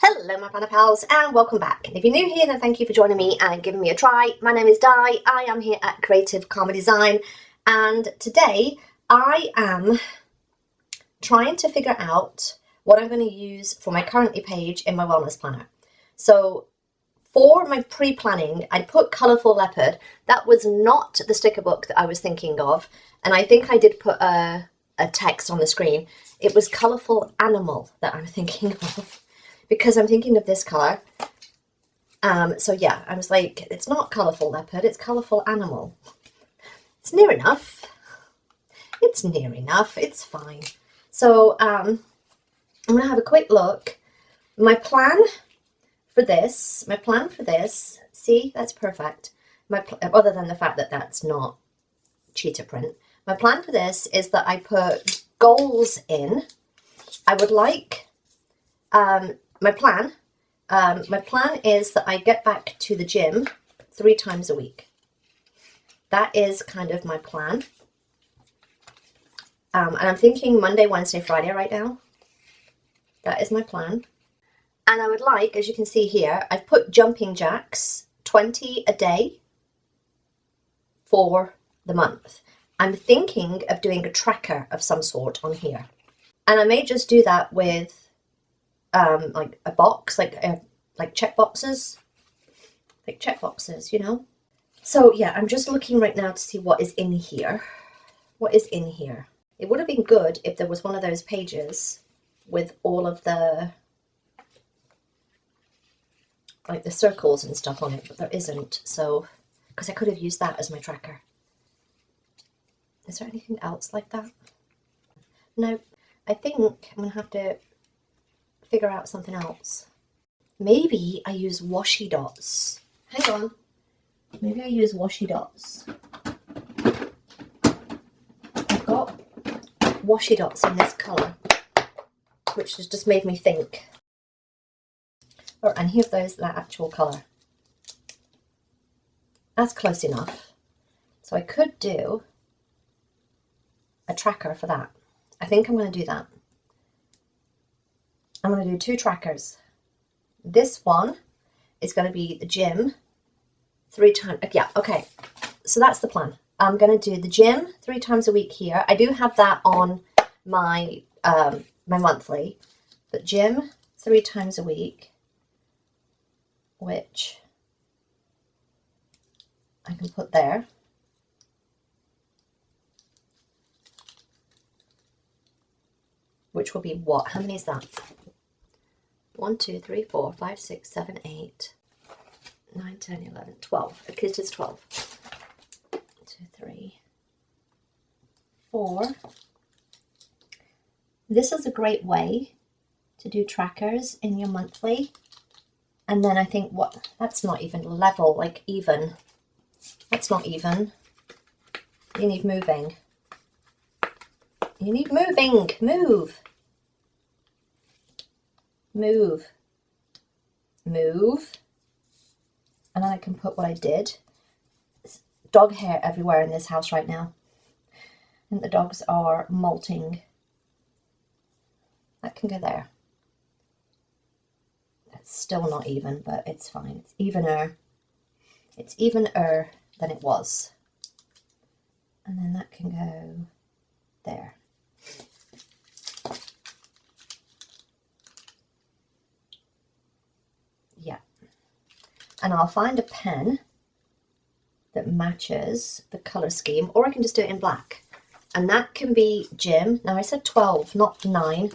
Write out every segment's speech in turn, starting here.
Hello my planner pals and welcome back. If you're new here, then thank you for joining me and giving me a try. My name is Di, I am here at Creative Karma Design, and today I am trying to figure out what I'm going to use for my currently page in my wellness planner. So for my pre-planning, I put colourful leopard. That was not the sticker book that I was thinking of, and I think I did put a text on the screen. It was colourful animal that I'm thinking of, because I'm thinking of this colour. So yeah, I was like, it's not colourful leopard, it's colourful animal. It's near enough. It's near enough, it's fine. So I'm going to have a quick look. My plan for this, see, that's perfect. Other than the fact that that's not cheetah print. My plan for this is that I put goals in. I would like, my plan is that I get back to the gym 3 times a week. That is kind of my plan. And I'm thinking Monday, Wednesday, Friday right now. That is my plan. And I would like, as you can see here, I've put jumping jacks, 20 a day for the month. I'm thinking of doing a tracker of some sort on here. And I may just do that with like a box, like check boxes, you know. So yeah, I'm just looking right now to see what is in here. What is in here? It would have been good if there was one of those pages with all of the, like the circles and stuff on it, but there isn't. So, because I could have used that as my tracker. Is there anything else like that? No, I think I'm gonna have to figure out something else. Maybe I use washi dots. Hang on. Maybe I use washi dots. I've got washi dots in this colour, which has just made me think. Oh, and here's that actual colour. That's close enough. So I could do a tracker for that. I think I'm going to do that. I'm going to do 2 trackers. This one is going to be the gym 3 times. Yeah, okay. So that's the plan. I'm going to do the gym 3 times a week here. I do have that on my my monthly, but gym 3 times a week, which I can put there. Which will be what? How many is that? 1, 2, 3, 4, 5, 6, 7, 8, 9, 10, 11, 12. Okay, it is 12. 1, 2, 3, 4. This is a great way to do trackers in your monthly. And then I think that's not even level, like even. That's not even. You need moving. You need moving. Move. Move. Move. And then I can put what I did. There's dog hair everywhere in this house right now. And the dogs are molting. That can go there. That's still not even, but it's fine. It's evener. It's evener than it was. And then that can go there. Yeah. And I'll find a pen that matches the colour scheme, or I can just do it in black. And that can be gym. Now I said 12, not 9.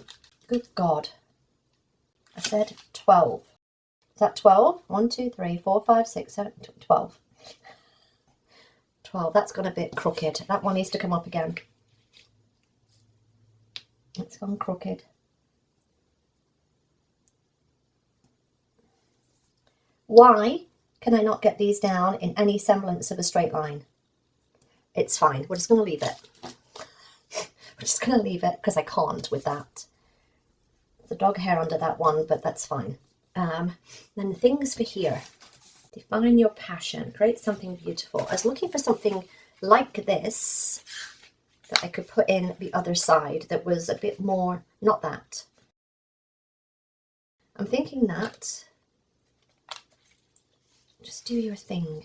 Good God. I said 12. Is that 12? 1, 2, 3, 4, 5, 6, 7, 12. 12. That's gone a bit crooked. That one needs to come up again. It's gone crooked. Why can I not get these down in any semblance of a straight line? It's fine. We're just going to leave it. We're just going to leave it because I can't with that. There's a dog hair under that one, but that's fine. Then the things for here. Define your passion. Create something beautiful. I was looking for something like this that I could put in the other side that was a bit more, not that. I'm thinking that, just do your thing.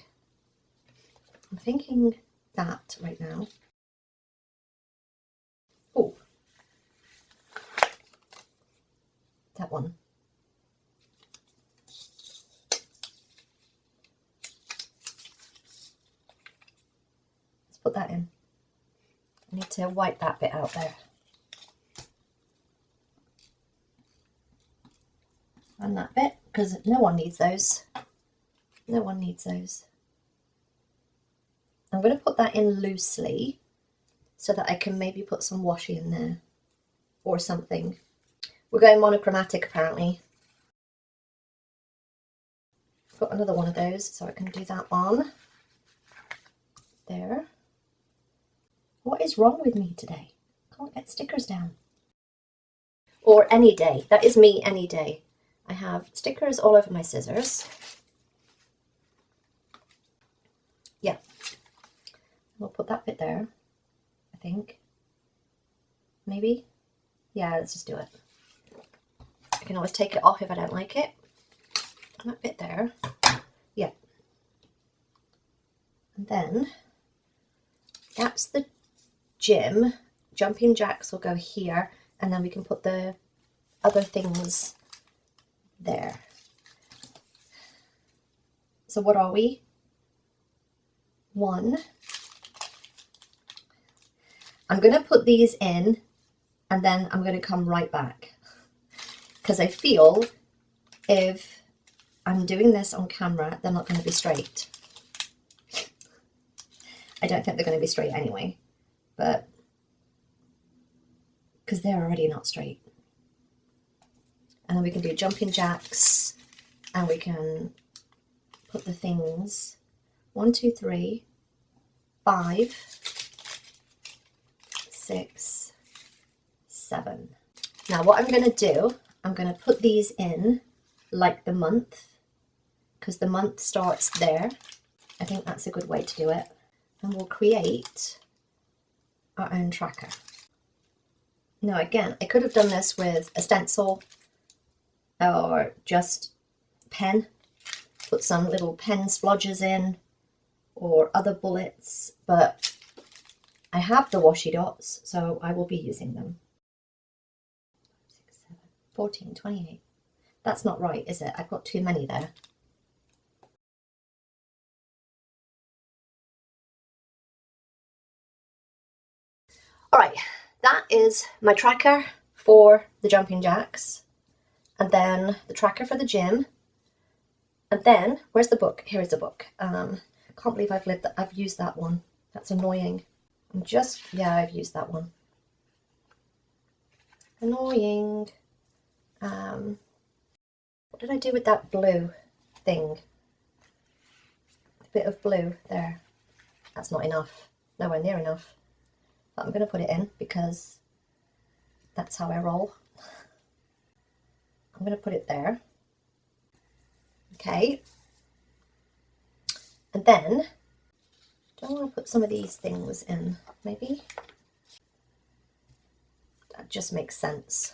I'm thinking that right now. Oh, that one. Let's put that in. I need to wipe that bit out there. And that bit, because no one needs those. No one needs those. I'm going to put that in loosely so that I can maybe put some washi in there or something. We're going monochromatic apparently. I've got another one of those, so I can do that one. There. What is wrong with me today? Can't get stickers down. Or any day. That is me any day. I have stickers all over my scissors. Yeah. We'll put that bit there, I think. Maybe? Yeah, let's just do it. I can always take it off if I don't like it. And that bit there. Yeah. And then that's the gym. Jumping jacks will go here, and then we can put the other things there. So what are we? 1. I'm going to put these in and then I'm going to come right back, because I feel if I'm doing this on camera, they're not going to be straight. I don't think they're going to be straight anyway, but because they're already not straight. And then we can do jumping jacks, and we can put the things 1, 2, 3, 5, 6, 7. Now what I'm going to do, I'm going to put these in like the month, because the month starts there. I think that's a good way to do it. And we'll create our own tracker. Now again, I could have done this with a stencil or just pen, put some little pen splodges in or other bullets, but I have the washi dots, so I will be using them. 6, 7, 14, 28. That's not right, is it? I've got too many there. All right, that is my tracker for the jumping jacks, and then the tracker for the gym, and then where's the book? Here is the book. Can't believe I've used that one. That's annoying. Yeah, I've used that one. Annoying. What did I do with that blue thing? A bit of blue there. That's not enough. Nowhere near enough. But I'm going to put it in because that's how I roll. I'm going to put it there. Okay. And then, do I want to put some of these things in? Maybe? That just makes sense.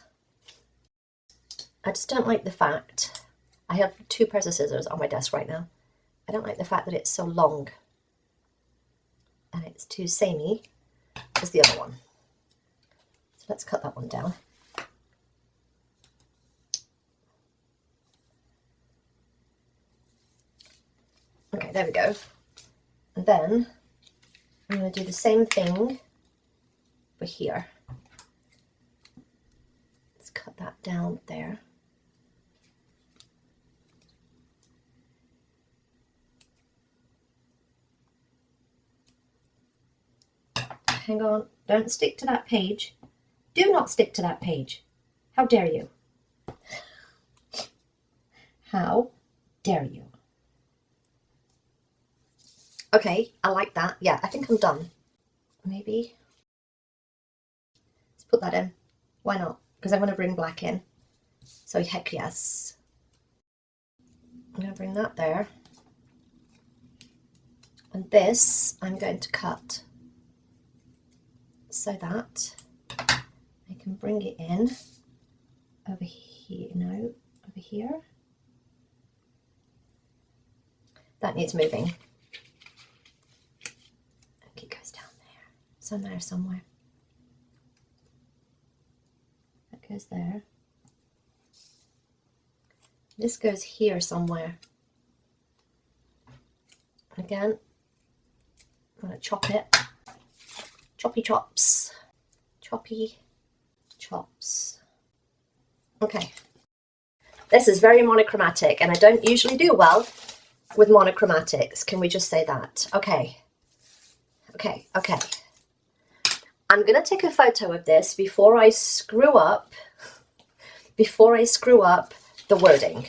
I just don't like the fact, I have 2 pairs of scissors on my desk right now. I don't like the fact that it's so long and it's too samey as the other one. So let's cut that one down. Okay, there we go. And then I'm going to do the same thing for here. Let's cut that down there. Hang on, don't stick to that page. Do not stick to that page. How dare you? How dare you? Okay, I like that. Yeah, I think I'm done. Maybe. Let's put that in. Why not? Because I'm going to bring black in. So heck yes. I'm going to bring that there. And this I'm going to cut so that I can bring it in over here. No, over here. That needs moving. I think it goes down there. It's on there somewhere. That goes there. This goes here somewhere. Again, I'm going to chop it. Choppy chops. Choppy chops. Okay. This is very monochromatic, and I don't usually do well with monochromatics. Can we just say that? Okay. Okay, okay. I'm going to take a photo of this before I screw up the wording.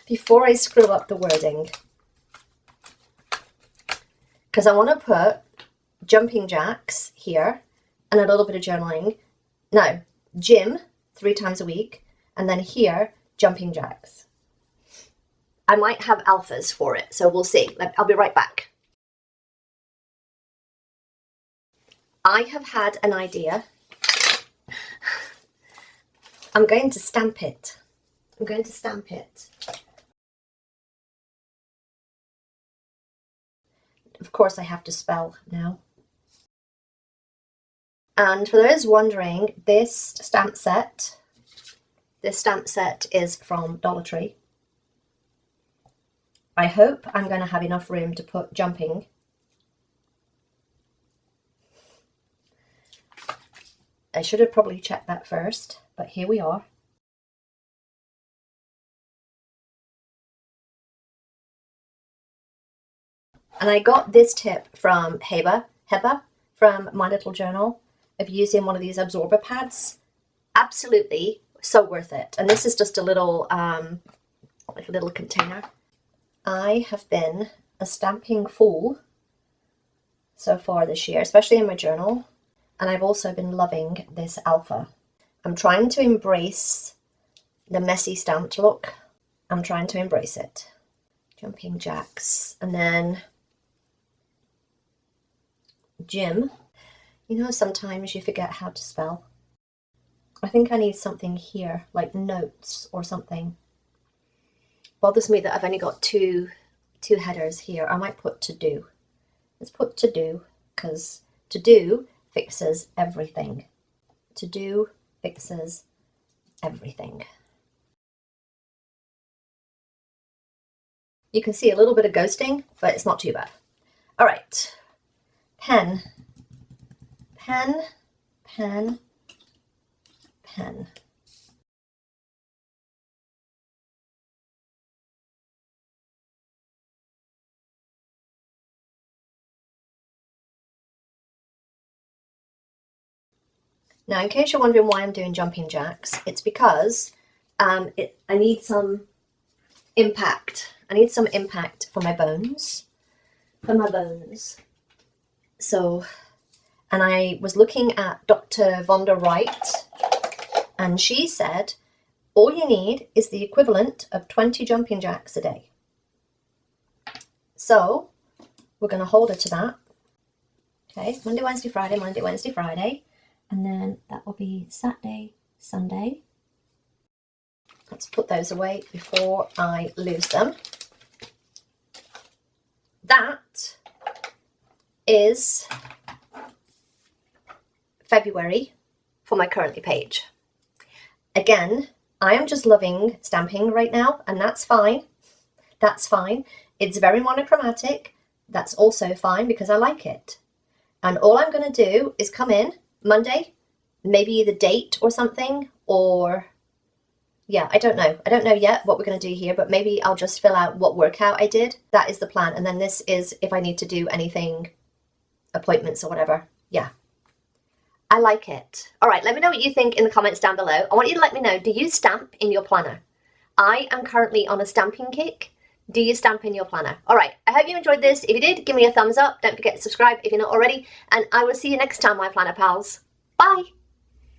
Before I screw up the wording. Because I want to put jumping jacks here and a little bit of journaling. No, gym 3 times a week, and then here, jumping jacks. I might have alphas for it, so we'll see. I'll be right back. I have had an idea. I'm going to stamp it. I'm going to stamp it. Of course, I have to spell now. And for those wondering, this stamp set is from Dollar Tree. I hope I'm going to have enough room to put jumping. I should have probably checked that first, but here we are. And I got this tip from Heba from My Little Journal of using one of these absorber pads. Absolutely so worth it. And this is just a little, like a little container. I have been a stamping fool so far this year, especially in my journal. And I've also been loving this alpha. I'm trying to embrace the messy stamped look. I'm trying to embrace it. Jumping jacks. And then gym. You know, sometimes you forget how to spell. I think I need something here, like notes or something. Bothers me that I've only got two headers here. I might put to do. Let's put to do, because to do fixes everything. To do fixes everything. You can see a little bit of ghosting, but it's not too bad. All right. Pen, pen, pen, pen. Now, in case you're wondering why I'm doing jumping jacks, it's because I need some impact. I need some impact for my bones. For my bones. So, and I was looking at Dr. Vonda Wright, and she said, all you need is the equivalent of 20 jumping jacks a day. So, we're going to hold her to that. Okay, Monday, Wednesday, Friday, Monday, Wednesday, Friday. And then that will be Saturday, Sunday. Let's put those away before I lose them. That is February for my currently page. Again, I am just loving stamping right now, and that's fine. That's fine. It's very monochromatic. That's also fine because I like it. And all I'm going to do is come in Monday, maybe the date or something, or yeah, I don't know. I don't know yet what we're going to do here, but maybe I'll just fill out what workout I did. That is the plan. And then this is if I need to do anything, appointments or whatever. Yeah. I like it. All right, let me know what you think in the comments down below. I want you to let me know, do you stamp in your planner? I am currently on a stamping kick. Do you stamp in your planner? All right, I hope you enjoyed this. If you did, give me a thumbs up. Don't forget to subscribe if you're not already. And I will see you next time, my planner pals. Bye.